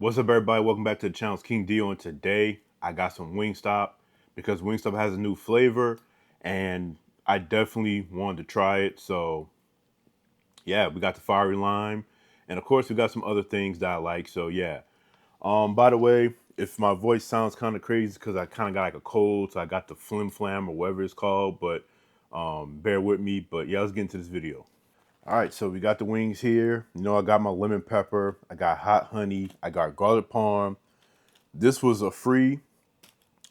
What's up, everybody? Welcome back to the channel. It's King Dio, and today I got some Wingstop because Wingstop has a new flavor, and I definitely wanted to try it. So yeah, we got the fiery lime, and of course we got some other things that I like. So yeah. By the way, if my voice sounds kind of crazy, because I kind of got like a cold, so I got the flim flam or whatever it's called. But bear with me. But yeah, let's get into this video. All right, so we got the wings here. You know, I got my lemon pepper, I got hot honey, I got garlic parm. This was a free.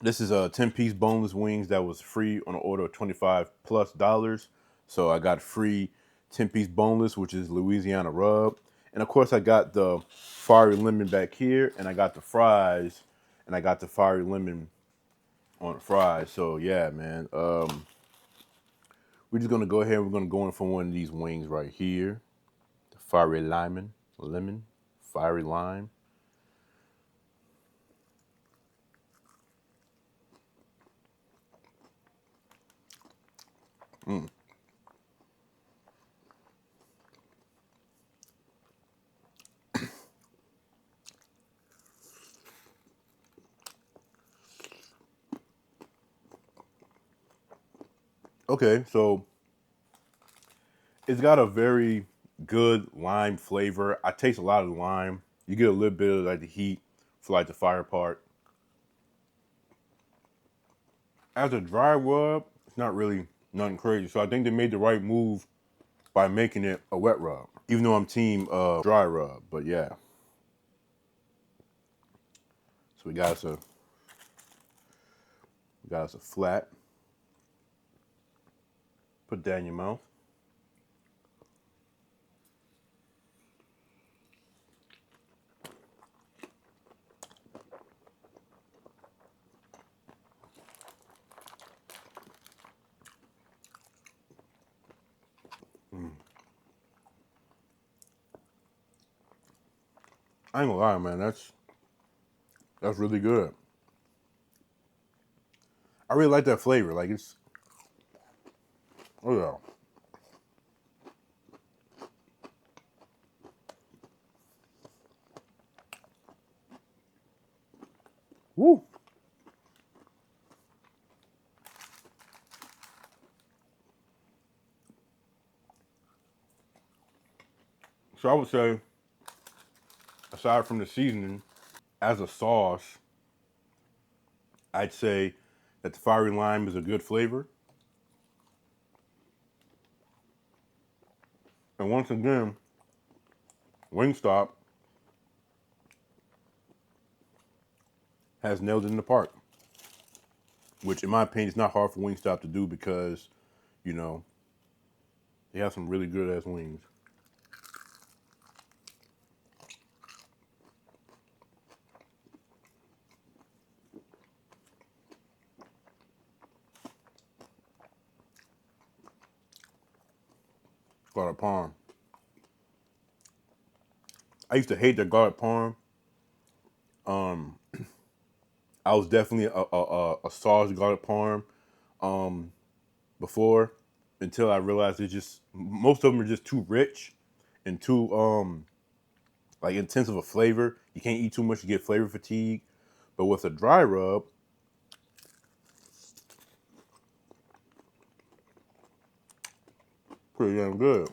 This is a 10-piece boneless wings that was free on an order of $25+. So I got free 10-piece boneless, which is Louisiana rub. And of course I got the fiery lemon back here, and I got the fries, and I got the fiery lemon on the fries. So yeah, man. We're just gonna go ahead and we're gonna go in for one of these wings right here. The fiery lemon, fiery lime. Mm. Okay, so it's got a very good lime flavor. I taste a lot of the lime. You get a little bit of like the heat for like the fire part. As a dry rub, it's not really nothing crazy. So I think they made the right move by making it a wet rub. Even though I'm team dry rub, but yeah. So we got us a flat. Put that in your mouth. Mm. I ain't gonna lie, man. That's really good. I really like that flavor. Like it's oh yeah. Woo. So I would say, aside from the seasoning, as a sauce, I'd say that the fiery lime is a good flavor. And once again, Wingstop has nailed it in the park, which in my opinion is not hard for Wingstop to do because, you know, they have some really good ass wings. Garlic parm. I used to hate the garlic parm. Um, I was definitely a sauce garlic parm um, before, until I realized it's just most of them are just too rich and too like intense of a flavor. You can't eat too much; you get flavor fatigue. But with a dry rub, pretty damn good.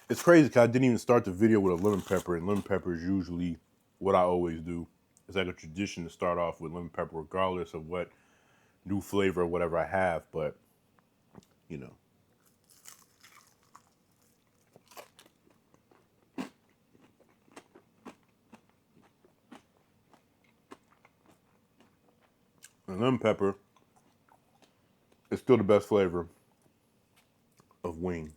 It's crazy because I didn't even start the video with a lemon pepper, and lemon pepper is usually what I always do. It's like a tradition to start off with lemon pepper, regardless of what new flavor or whatever I have. But you know, and lemon pepper is still the best flavor of wing.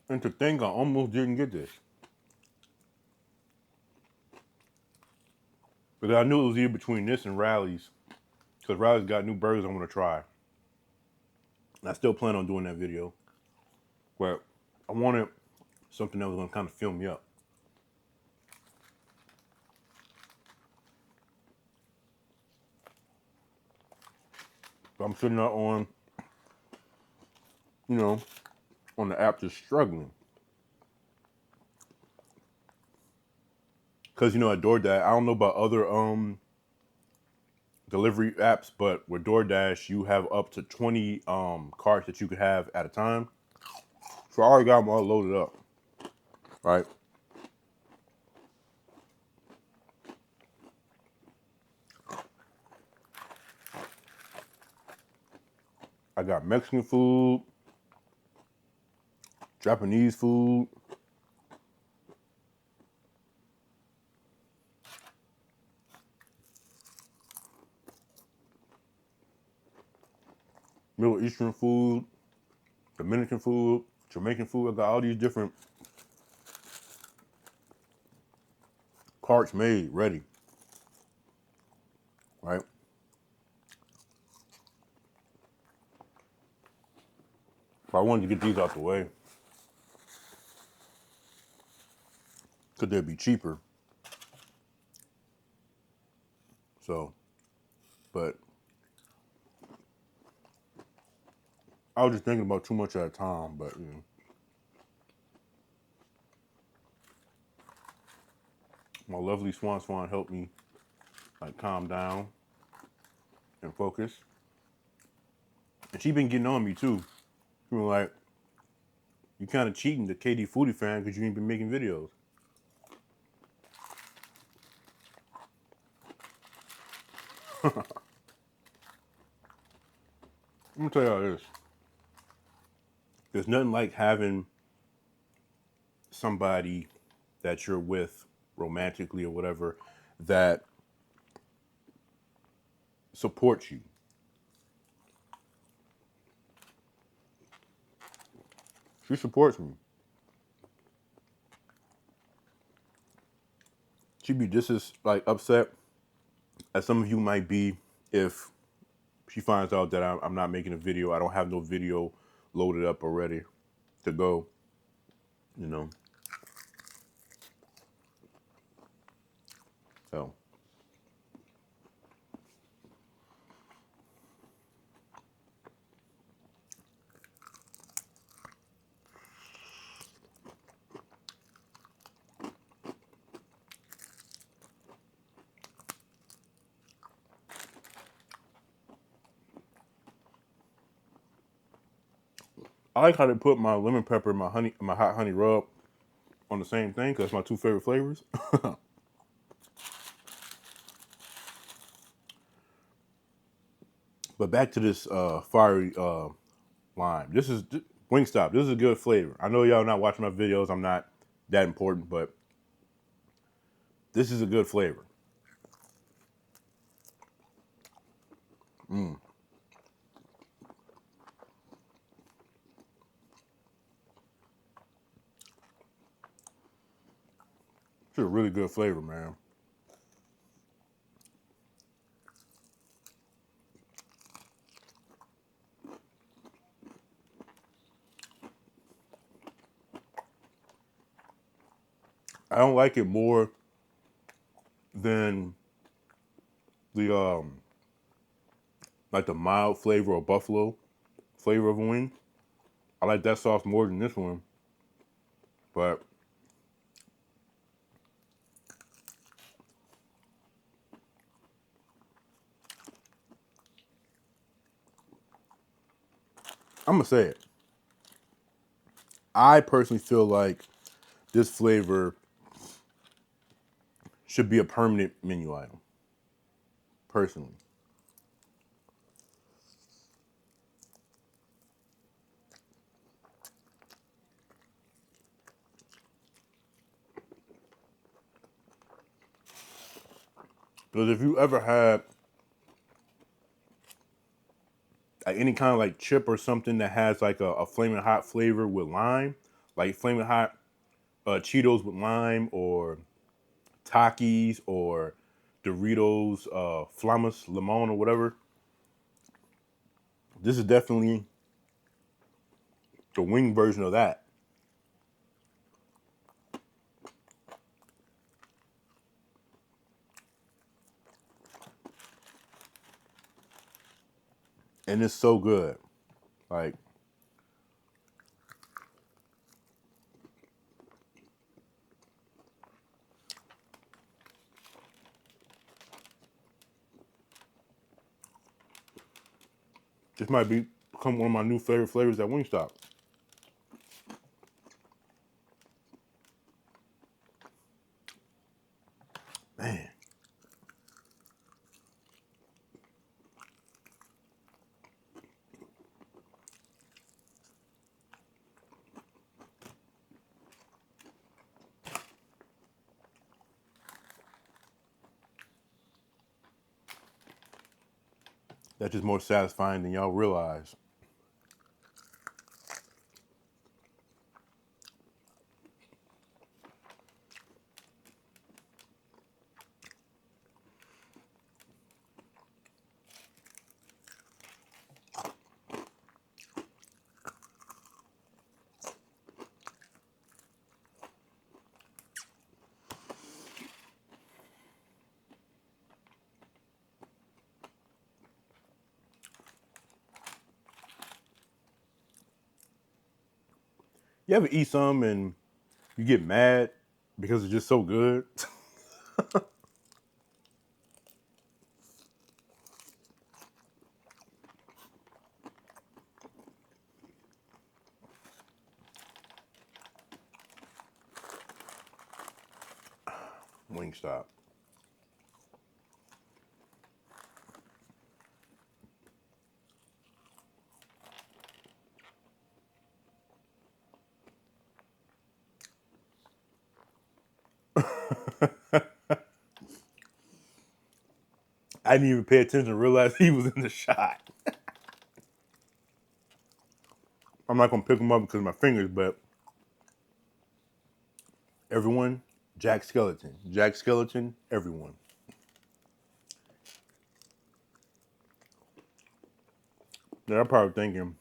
And to think, I almost didn't get this because I knew it was either between this and Rally's, because Rally's got new burgers I want to try. And I still plan on doing that video, but I wanted something that was gonna kind of fill me up. But I'm sitting out on, you know, on the app just struggling. Cause at DoorDash, I don't know about other delivery apps, but with DoorDash, you have up to 20 carts that you could have at a time. So I already got them all loaded up, right? I got Mexican food, Japanese food, Middle Eastern food, Dominican food, Jamaican food. I got all these different carts made, ready, right? But I wanted to get these out the way because they'd be cheaper. So, but I was just thinking about too much at a time. But my lovely Swan helped me like calm down and focus. And she been getting on me too. She was like, "You kind of cheating the KD Foodie fan because you ain't been making videos." I'm gonna tell y'all this: there's nothing like having somebody that you're with romantically or whatever that supports you. She supports me. She'd be just as like upset as some of you might be if she finds out that I'm not making a video. I don't have no video loaded up or ready to go. You know. So I like how they put my lemon pepper and my hot honey rub on the same thing because it's my two favorite flavors. But back to this fiery lime. This is Wingstop. This is a good flavor. I know y'all not watching my videos. I'm not that important, but this is a good flavor. Mm. It's a really good flavor, man. I don't like it more than the like the mild flavor or buffalo flavor of a wing. I like that sauce more than this one, but I'm gonna say it. I personally feel like this flavor should be a permanent menu item. Personally, because if you ever had like any kind of like chip or something that has like a flaming hot flavor with lime, like flaming hot Cheetos with lime or Takis or Doritos, Flamas Limon or whatever. This is definitely the wing version of that. and it's so good. Like, this might become one of my new favorite flavors at Wingstop. Man, that's just more satisfying than y'all realize. You ever eat some and you get mad because it's just so good? Wingstop. I didn't even pay attention to realize he was in the shot. I'm not gonna pick him up because of my fingers, but everyone, Jack Skeleton. Jack Skeleton, everyone. They're probably thinking,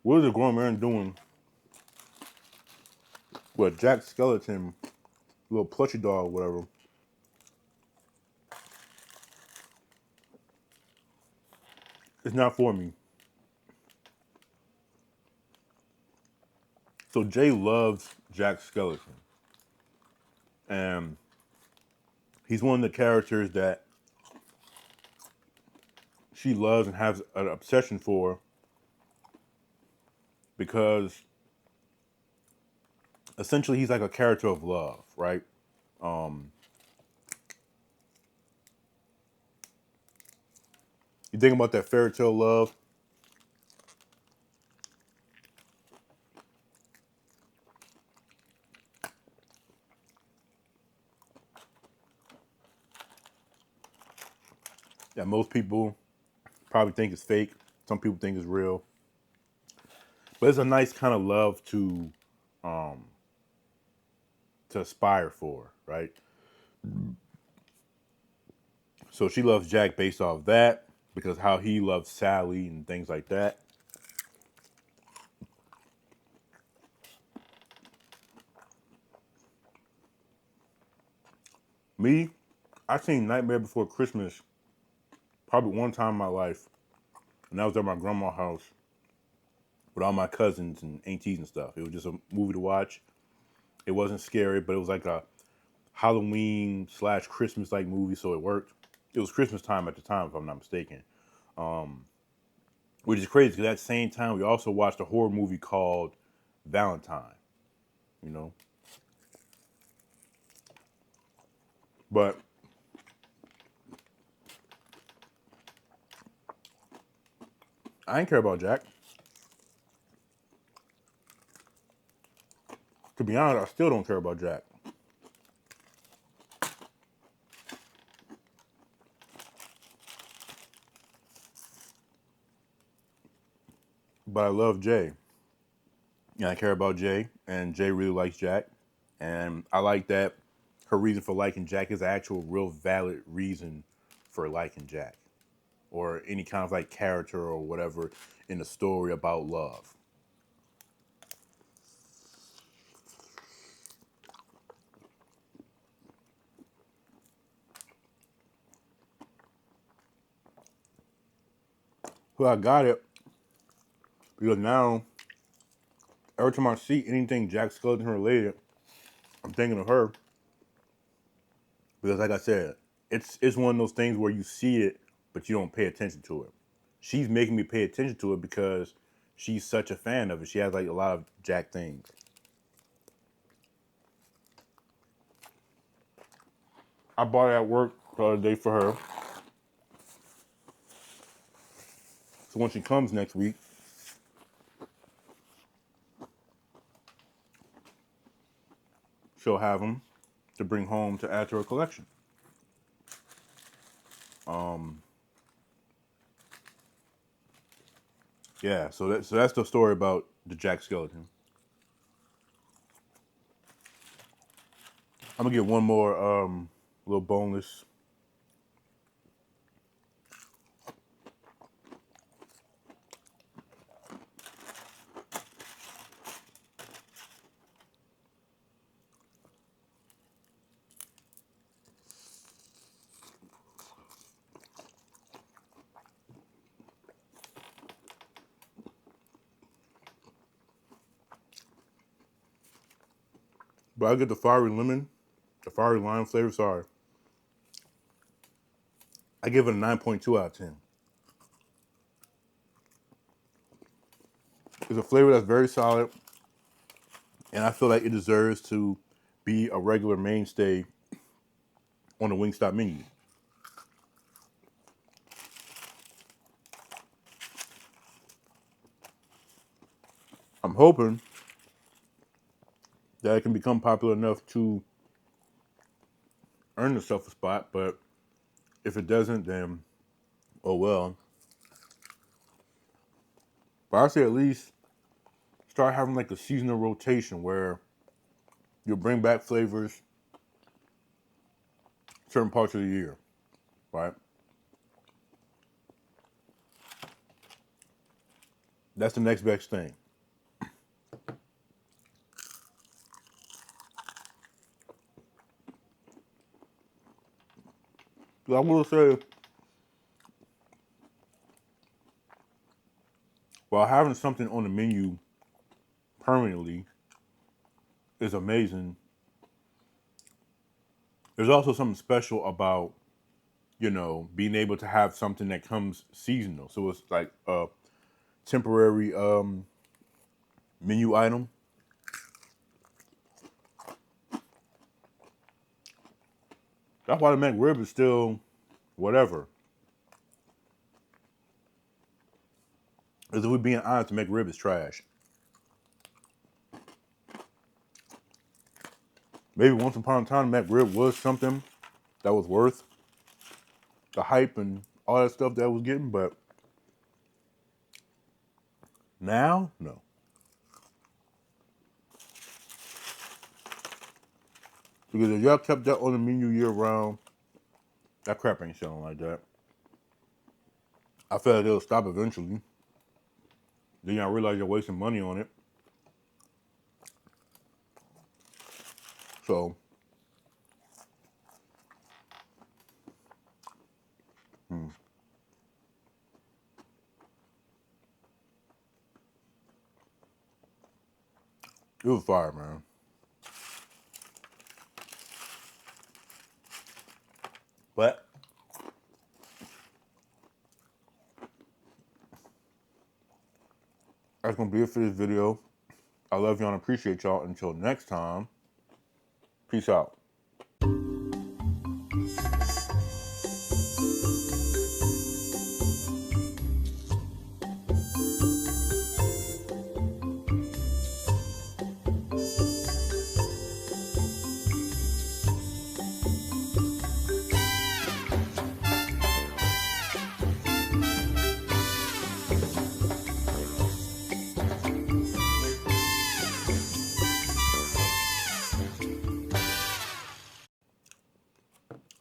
what is a grown man doing with Jack Skeleton, little plushy dog, whatever? It's not for me. So Jay loves Jack Skeleton. And he's one of the characters that she loves and has an obsession for because essentially he's like a character of love, right? Um, you think about that fairy tale love. That most people probably think is fake. Some people think is real. But it's a nice kind of love um, to aspire for, right? So she loves Jack based off that because how he loves Sally and things like that. Me, I seen Nightmare Before Christmas probably one time in my life, and that was at my grandma's house with all my cousins and aunties and stuff. It was just a movie to watch. It wasn't scary, but it was like a Halloween slash Christmas like movie, so it worked. It was Christmas time at the time, if I'm not mistaken. Um, which is crazy because at that same time we also watched a horror movie called Valentine. You know, but I didn't care about Jack. To be honest, I still don't care about Jack. But I love Jay. And I care about Jay, and Jay really likes Jack. And I like that her reason for liking Jack is an actual, real valid reason for liking Jack, or any kind of like character or whatever in the story about love. Well, I got it because now every time I see anything Jack Skellington related, I'm thinking of her. Because like I said, it's one of those things where you see it, but you don't pay attention to it. She's making me pay attention to it because she's such a fan of it. She has like a lot of Jack things. I bought it at work the other day for her. So when she comes next week, she'll have them to bring home to add to her collection. Yeah, so that's the story about the Jack Skellington. I'm gonna get one more little boneless. But I get the Firey lemon, the Firey lime flavor. Sorry, I give it a 9.2 out of 10. It's a flavor that's very solid, and I feel like it deserves to be a regular mainstay on the Wingstop menu. I'm hoping that it can become popular enough to earn itself a spot, but if it doesn't, then oh well. But I say at least start having like a seasonal rotation where you'll bring back flavors certain parts of the year, right? That's the next best thing. I will say, while having something on the menu permanently is amazing, there's also something special about, being able to have something that comes seasonal. So it's like a temporary menu item. That's why the McRib is still whatever. Because if we're being honest, the McRib is trash. Maybe once upon a time, McRib was something that was worth the hype and all that stuff that I was getting, but now, no. Because if y'all kept that on the menu year round, that crap ain't selling like that. I feel like it'll stop eventually. Then y'all realize you're wasting money on it. So, it was fire, man. But that's gonna be it for this video. I love y'all and appreciate y'all. Until next time, peace out.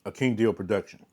A King Deal production.